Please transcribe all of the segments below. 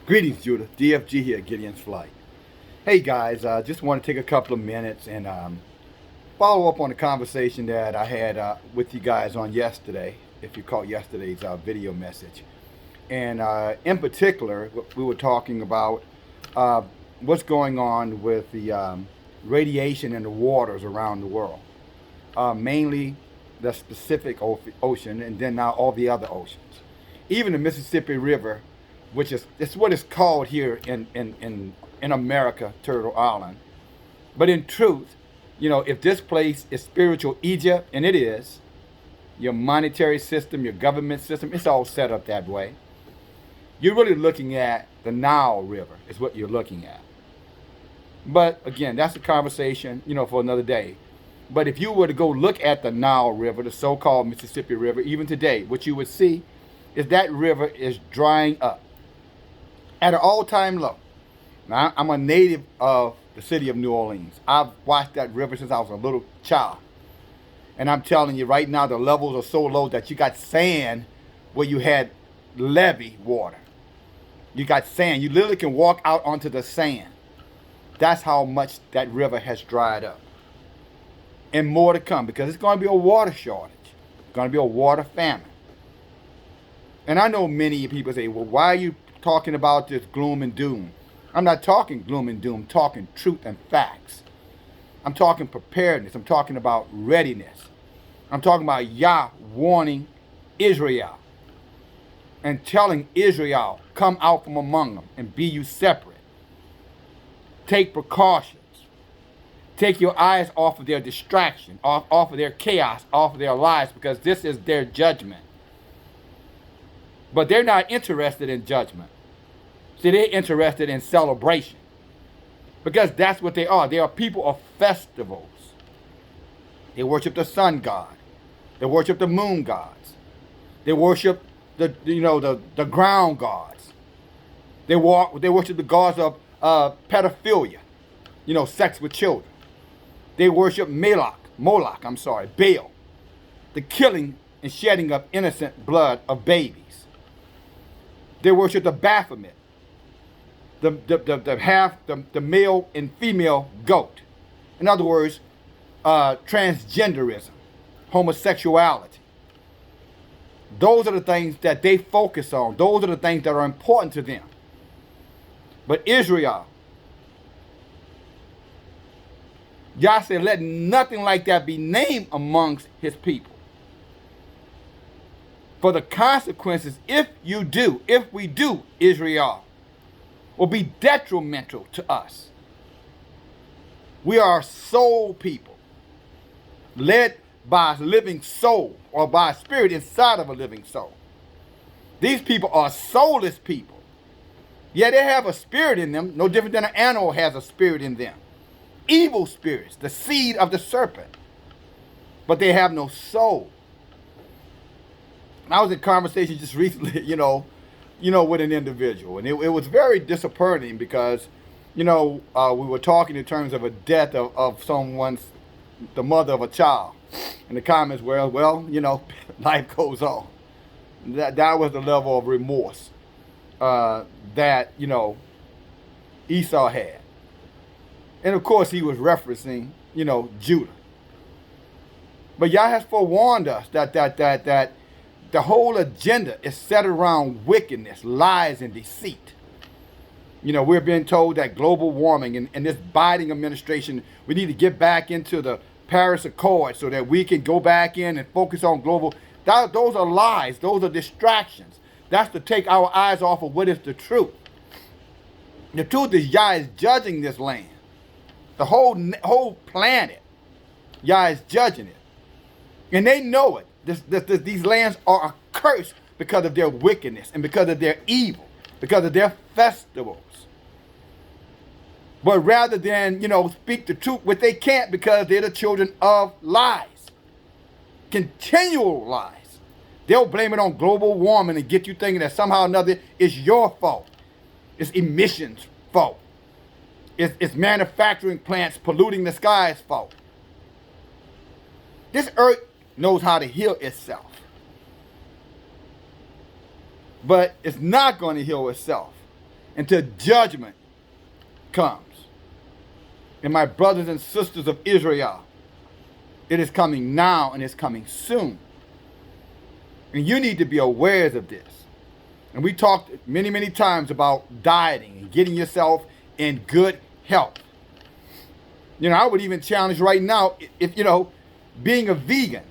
Greetings, Judah. DFG here, Gideon's Flight. Hey guys, just want to take a couple of minutes and follow up on the conversation that I had with you guys on yesterday, if you caught yesterday's video message. And in particular, we were talking about uh, what's going on with the radiation in the waters around the world, mainly the Pacific Ocean, and then now all the other oceans. Even the Mississippi River, which is it's what it's called here in America, Turtle Island. But in truth, if this place is spiritual Egypt, and it is, your monetary system, your government system, it's all set up that way. You're really looking at the Nile River, is what you're looking at. But again, that's a conversation, for another day. But if you were to go look at the Nile River, the so-called Mississippi River, even today, what you would see is that river is drying up at an all-time low. Now, I'm a native of the city of New Orleans. I've watched that river since I was a little child. And I'm telling you right now, the levels are so low that you got sand where you had levee water. You got sand. You literally can walk out onto the sand. That's how much that river has dried up. And more to come, because it's going to be a water shortage. It's going to be a water famine. And I know many people say, well, why are you talking about this gloom and doom? I'm not talking gloom and doom. I'm talking truth and facts. I'm talking preparedness. I'm talking about readiness. I'm talking about Yah warning Israel and telling Israel, come out from among them and be you separate. Take precautions. Take your eyes off of their distraction, off of their chaos, off of their lives, because this is their judgment. But they're not interested in judgment. See, they're interested in celebration. Because that's what they are. They are people of festivals. They worship the sun god. They worship the moon gods. They worship the ground gods. They worship the gods of pedophilia, sex with children. They worship Baal, the killing and shedding of innocent blood of babies. They worship the Baphomet, the male and female goat. In other words, transgenderism, homosexuality. Those are the things that they focus on. Those are the things that are important to them. But Israel, Yah said, let nothing like that be named amongst his people. For the consequences, if we do, Israel, will be detrimental to us. We are a soul people, led by a living soul, or by a spirit inside of a living soul. These people are soulless people. Yeah, they have a spirit in them, no different than an animal has a spirit in them. Evil spirits, the seed of the serpent. But they have no soul. I was in conversation just recently, with an individual. And it was very disappointing because, we were talking in terms of a death of the mother of a child. And the comments were, well, life goes on. That was the level of remorse that, Esau had. And of course, he was referencing, Judah. But Yah has forewarned us that the whole agenda is set around wickedness, lies, and deceit. We're being told that global warming and this Biden administration, we need to get back into the Paris Accord so that we can go back in and focus on global. Those are lies. Those are distractions. That's to take our eyes off of what is the truth. The truth is Yah is judging this land. The whole planet, Yah is judging it. And they know it. These lands are a curse because of their wickedness and because of their evil, because of their festivals. But rather than, speak the truth, which they can't because they're the children of lies. Continual lies. They'll blame it on global warming and get you thinking that somehow or another it's your fault. It's emissions' fault. It's manufacturing plants polluting the sky's fault. This earth knows how to heal itself. But it's not going to heal itself until judgment comes. And my brothers and sisters of Israel, it is coming now and it's coming soon. And you need to be aware of this. And we talked many, many times about dieting and getting yourself in good health. You know, I would even challenge right now, if, being a vegan,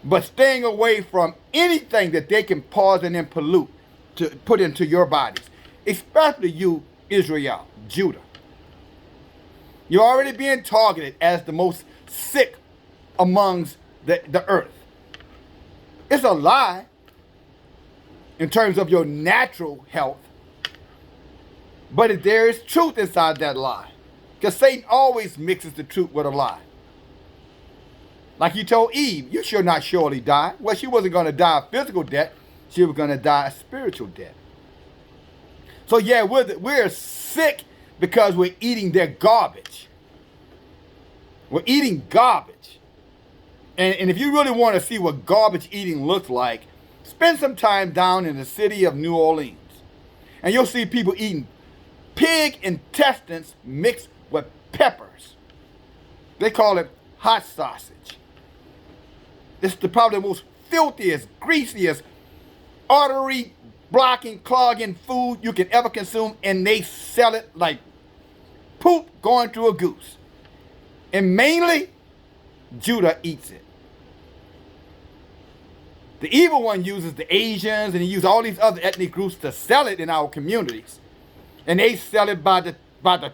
but staying away from anything that they can poison and pollute to put into your bodies, especially you, Israel, Judah. You're already being targeted as the most sick amongst the earth. It's a lie in terms of your natural health, but there is truth inside that lie, because Satan always mixes the truth with a lie. Like he told Eve, you shall not surely die. Well, she wasn't going to die a physical death. She was going to die a spiritual death. So yeah, we're sick because we're eating their garbage. We're eating garbage. And if you really want to see what garbage eating looks like, spend some time down in the city of New Orleans. And you'll see people eating pig intestines mixed with peppers. They call it hot sausage. It's probably the most filthiest, greasiest, artery blocking, clogging food you can ever consume, and they sell it like poop going through a goose. And mainly, Judah eats it. The evil one uses the Asians and he uses all these other ethnic groups to sell it in our communities. And they sell it by the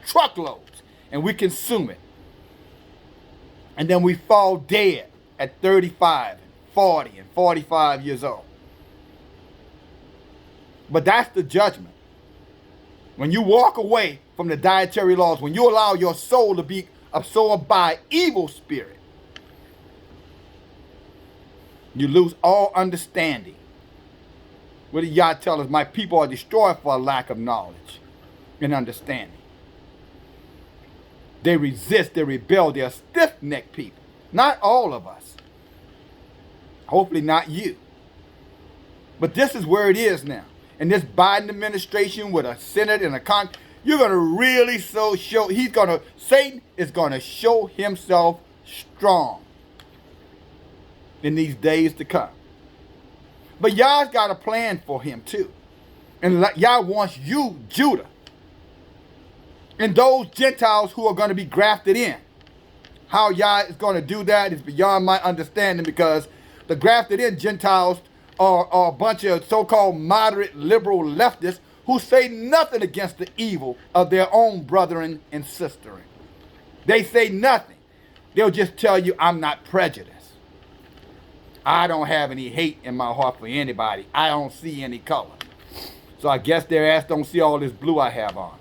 truckloads, and we consume it. And then we fall dead at 35, 40, and 45 years old. But that's the judgment. When you walk away from the dietary laws, when you allow your soul to be absorbed by evil spirit, you lose all understanding. What did Yah tell us? My people are destroyed for a lack of knowledge and understanding. They resist, they rebel, they're stiff-necked people. Not all of us. Hopefully not you. But this is where it is now. And this Biden administration with a Senate and a Congress, you're going to really show, Satan is going to show himself strong in these days to come. But Yah's got a plan for him too. And Yah wants you, Judah, and those Gentiles who are going to be grafted in. How Yah is going to do that is beyond my understanding, because the grafted in Gentiles are a bunch of so-called moderate liberal leftists who say nothing against the evil of their own brethren and sisterin. They say nothing. They'll just tell you, I'm not prejudiced. I don't have any hate in my heart for anybody. I don't see any color. So I guess their ass don't see all this blue I have on.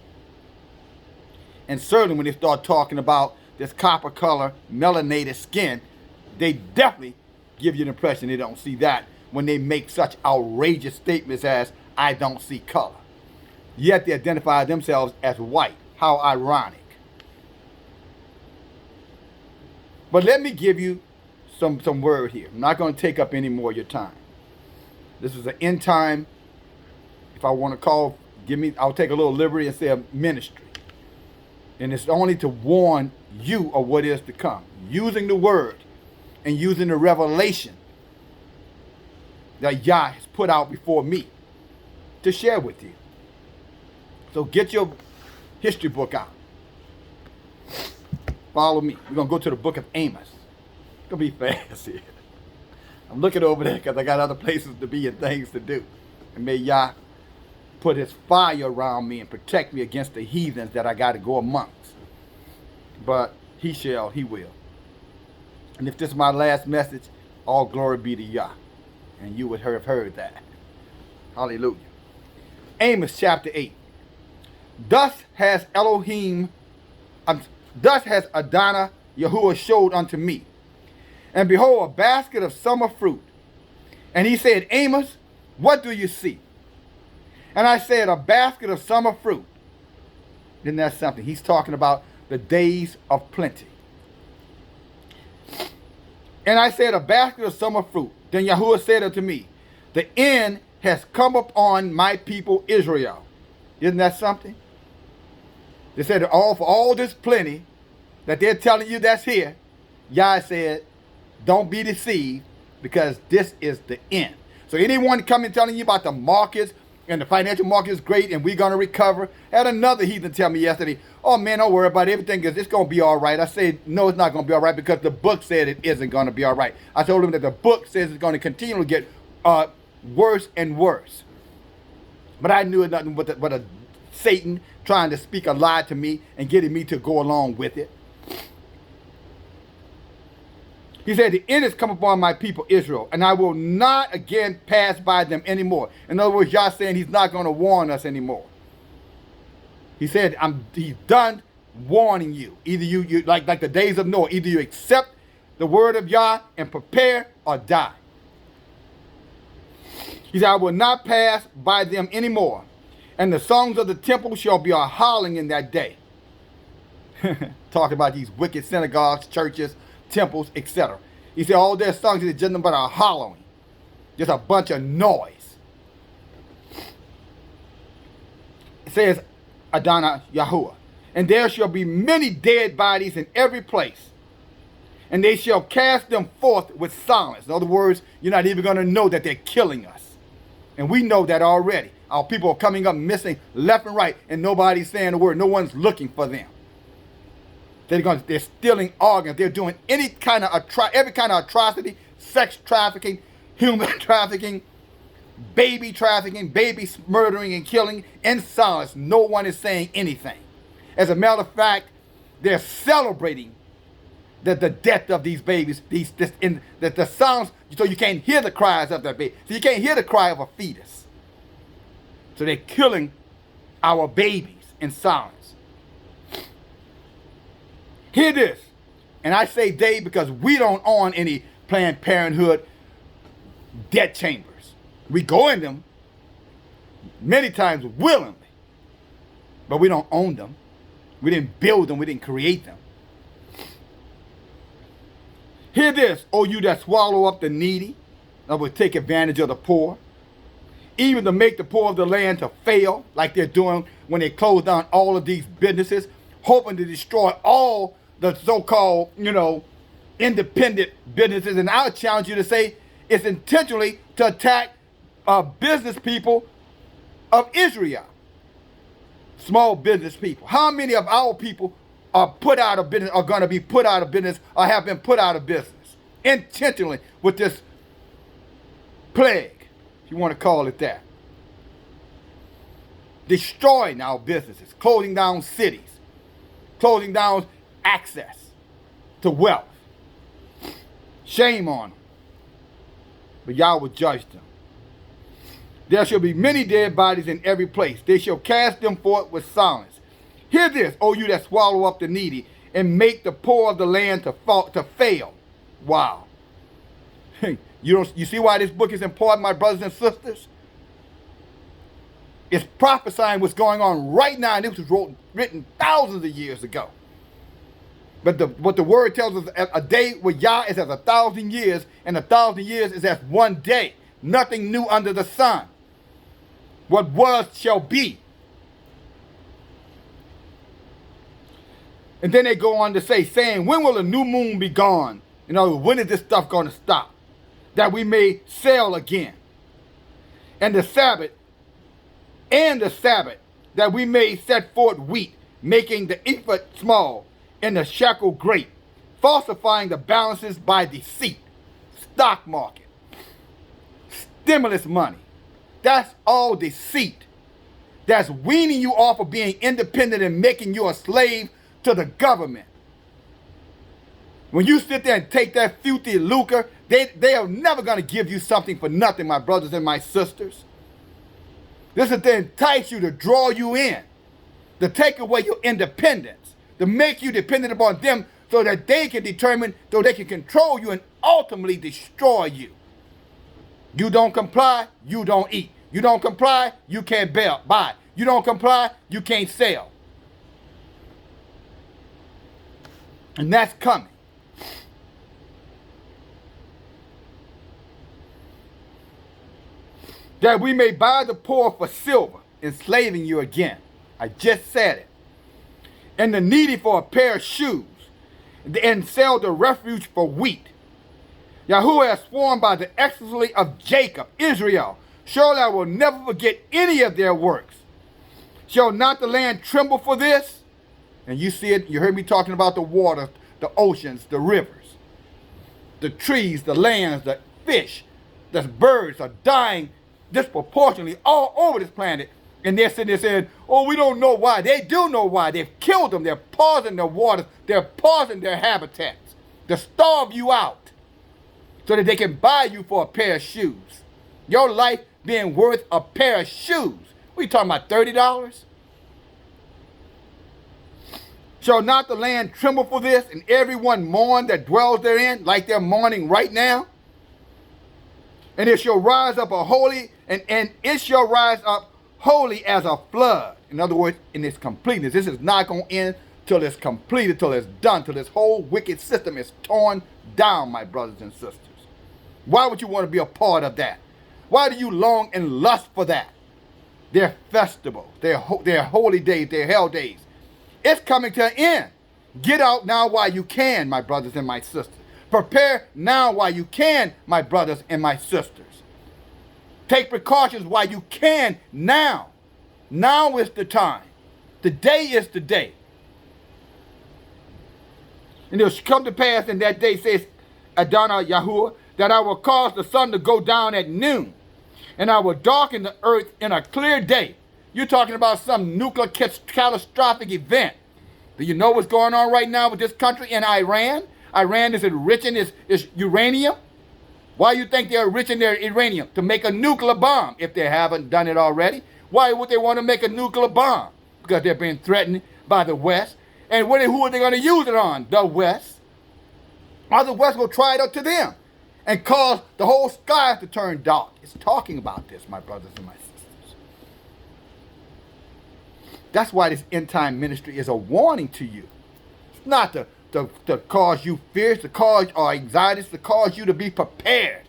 And certainly when they start talking about this copper color, melanated skin, they definitely give you the impression they don't see that when they make such outrageous statements as, I don't see color. Yet they identify themselves as white. How ironic. But let me give you some word here. I'm not going to take up any more of your time. This is an end time, if I want to call, I'll take a little liberty and say a ministry. And it's only to warn you of what is to come. Using the word and using the revelation that Yah has put out before me to share with you. So get your history book out. Follow me. We're going to go to the book of Amos. It's going to be fast here. I'm looking over there because I got other places to be and things to do. And may Yah put his fire around me and protect me against the heathens that I got to go amongst. But he will. And if this is my last message, all glory be to Yah. And you would have heard that. Hallelujah. Amos chapter 8. Thus has Adonai Yahuwah showed unto me. And behold, a basket of summer fruit. And he said, Amos, what do you see? And I said, a basket of summer fruit. Isn't that something? He's talking about the days of plenty. And I said, a basket of summer fruit. Then Yahuwah said unto me, the end has come upon my people Israel. Isn't that something? They said for all this plenty that they're telling you that's here, Yah said, don't be deceived, because this is the end. So anyone coming telling you about the markets and the financial market is great and we're going to recover. I had another heathen tell me yesterday, oh man, don't worry about it. Everything it's going to be all right. I said, no, it's not going to be all right, because the book said it isn't going to be all right. I told him that the book says it's going to continue to get worse and worse. But I knew it nothing but a Satan trying to speak a lie to me and getting me to go along with it. He said, the end has come upon my people Israel, and I will not again pass by them anymore. In other words, Yah saying he's not going to warn us anymore. He said, he's done warning you. Either you like the days of Noah, either you accept the word of Yah and prepare or die. He said, I will not pass by them anymore, and the songs of the temple shall be a howling in that day. Talking about these wicked synagogues, churches, temples, etc. He said all their songs is just about a hollowing, just a bunch of noise. It says Adonai Yahuwah, and there shall be many dead bodies in every place, and they shall cast them forth with silence. In other words, you're not even going to know that they're killing us, and we know that already. Our people are coming up missing left and right, and nobody's saying a word. No one's looking for them. They're stealing organs. They're doing any kind of every kind of atrocity, sex trafficking, human trafficking, baby murdering and killing in silence. No one is saying anything. As a matter of fact, they're celebrating the death of these babies. The sounds, so you can't hear the cries of that baby. So you can't hear the cry of a fetus. So they're killing our babies in silence. Hear this, and I say they because we don't own any Planned Parenthood death chambers. We go in them many times willingly, but we don't own them. We didn't build them. We didn't create them. Hear this, O you that swallow up the needy, that will take advantage of the poor, even to make the poor of the land to fail, like they're doing when they close down all of these businesses, hoping to destroy all the so-called, independent businesses. And I would challenge you to say it's intentionally to attack business people of Israel, small business people. How many of our people are put out of business, are going to be put out of business, or have been put out of business intentionally with this plague, if you want to call it that? Destroying our businesses, closing down cities, closing down access to wealth. Shame on them. But Yah will judge them. There shall be many dead bodies in every place. They shall cast them forth with silence. Hear this, O you that swallow up the needy, and make the poor of the land to fail. Wow. You see why this book is important, my brothers and sisters? It's prophesying what's going on right now, and this was written thousands of years ago. But what the word tells us, a day with Yah is as 1,000 years, and 1,000 years is as one day. Nothing new under the sun. What was shall be. And then they go on to say, saying, when will the new moon be gone? In other words, when is this stuff going to stop? That we may sail again. And the Sabbath, that we may set forth wheat, making the ephah small, and the shekel great, falsifying the balances by deceit, stock market, stimulus money. That's all deceit. That's weaning you off of being independent and making you a slave to the government. When you sit there and take that filthy lucre, they are never going to give you something for nothing, my brothers and my sisters. This is to entice you, to draw you in, to take away your independence, to make you dependent upon them so that they can determine, so they can control you and ultimately destroy you. You don't comply, you don't eat. You don't comply, you can't buy. You don't comply, you can't sell. And that's coming. that we may buy the poor for silver, enslaving you again. I just said it. And the needy for a pair of shoes, and sell the refuge for wheat. Yahuwah has sworn by the excellency of Jacob, Israel, surely I will never forget any of their works. Shall not the land tremble for this? And you see it, you heard me talking about the water, the oceans, the rivers, the trees, the lands, the fish, the birds are dying disproportionately all over this planet. And they're sitting there saying, oh, we don't know why. They do know why. They've killed them. They're pausing their waters. They're pausing their habitats to starve you out so that they can buy you for a pair of shoes. Your life being worth a pair of shoes. What are you talking about, $30? Shall not the land tremble for this, and everyone mourn that dwells therein, like they're mourning right now? And it shall rise up a holy, and it shall rise up holy as a flood. In other words, in its completeness. This is not going to end till it's completed, till it's done, till this whole wicked system is torn down, my brothers and sisters. Why would you want to be a part of that? Why do you long and lust for that? Their festivals, their holy days, their hell days. It's coming to an end. Get out now while you can, my brothers and my sisters. Prepare now while you can, my brothers and my sisters. Take precautions while you can now. Now is the time. Today is the day. And it will come to pass in that day, says Adonai Yahuwah, that I will cause the sun to go down at noon, and I will darken the earth in a clear day. You're talking about some nuclear catastrophic event. Do you know what's going on right now with this country in Iran? Iran is enriching its uranium. Why do you think they're enriching their uranium? To make a nuclear bomb, if they haven't done it already. Why would they want to make a nuclear bomb? Because they're being threatened by the West. And who are they going to use it on? The West. Or the West will try it up to them and cause the whole sky to turn dark. It's talking about this, my brothers and my sisters. That's why this end time ministry is a warning to you. It's not to cause you fears, to cause or anxieties, to cause you to be prepared.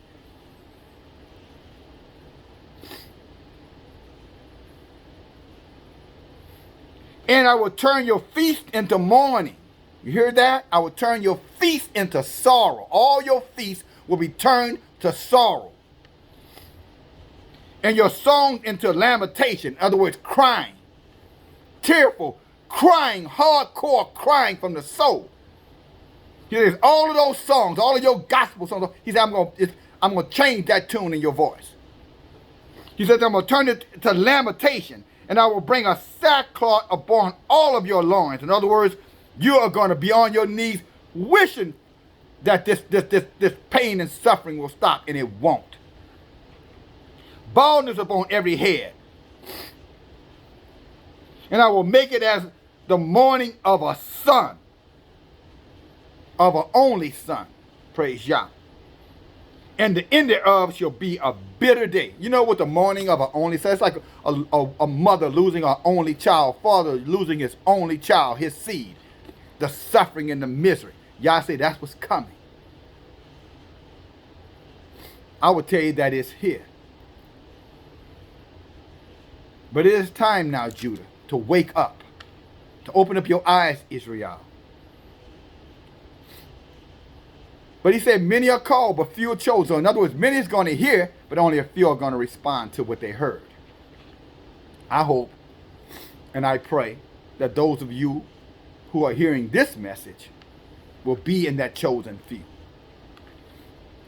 And I will turn your feast into mourning. You hear that? I will turn your feast into sorrow. All your feasts will be turned to sorrow. And your songs into lamentation. In other words, crying. Tearful, crying, hardcore crying from the soul. He says, all of those songs, all of your gospel songs, he said, I'm going to change that tune in your voice. He says, I'm going to turn it to lamentation, and I will bring a sackcloth upon all of your loins. In other words, you are going to be on your knees wishing that this pain and suffering will stop, and it won't. Baldness upon every head. And I will make it as the mourning of a son, of an only son. Praise Yah. And the end thereof shall be a bitter day. You know what the mourning of an only son? It's like a mother losing her only child, father losing his only child, his seed. The suffering and the misery. Yah say that's what's coming. I will tell you that it's here. But it is time now, Judah, to wake up, to open up your eyes, Israel. But he said, many are called, but few are chosen. In other words, many is going to hear, but only a few are going to respond to what they heard. I hope and I pray that those of you who are hearing this message will be in that chosen few.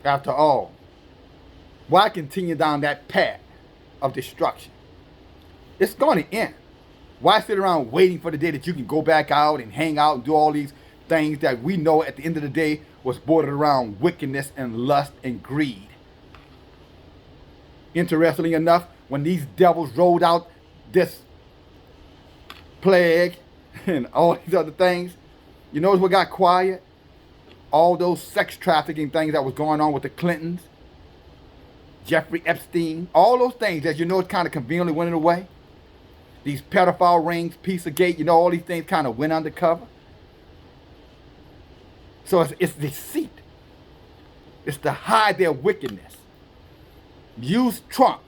After all, why continue down that path of destruction? It's going to end. Why sit around waiting for the day that you can go back out and hang out and do all these things that we know at the end of the day was bordered around wickedness and lust and greed? Interestingly enough, when these devils rolled out this plague and all these other things, you notice what got quiet? All those sex trafficking things that was going on with the Clintons, Jeffrey Epstein, all those things that you know kind of conveniently went away. These pedophile rings, Pizzagate, you know, all these things kind of went undercover. So it's deceit. It's to hide their wickedness. Use Trump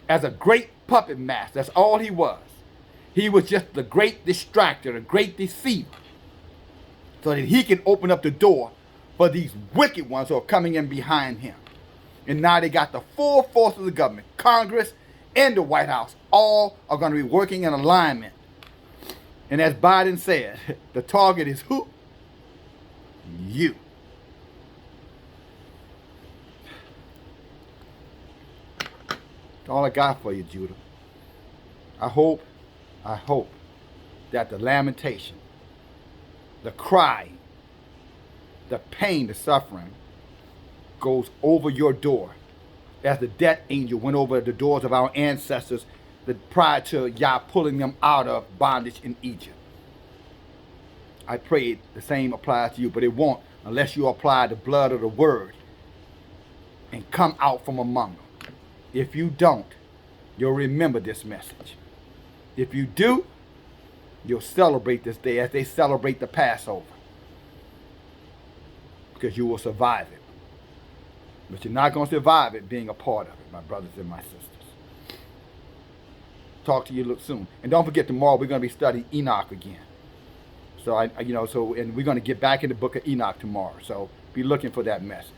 as a great puppet master. That's all he was. He was just the great distractor, the great deceiver, so that he can open up the door for these wicked ones who are coming in behind him. And now they got the full force of the government, Congress and the White House, all are going to be working in alignment. And as Biden said, the target is who? You. That's all I got for you, Judah. I hope that the lamentation, the crying, the pain, the suffering goes over your door as the death angel went over the doors of our ancestors prior to Yah pulling them out of bondage in Egypt. I pray the same applies to you, but it won't unless you apply the blood of the word and come out from among them. If you don't, you'll remember this message. If you do, you'll celebrate this day as they celebrate the Passover, because you will survive it. But you're not going to survive it being a part of it, my brothers and my sisters. Talk to you soon. And don't forget, tomorrow we're going to be studying Enoch again. So, and we're going to get back in the book of Enoch tomorrow. So be looking for that message.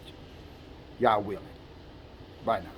Yah willing. Bye now.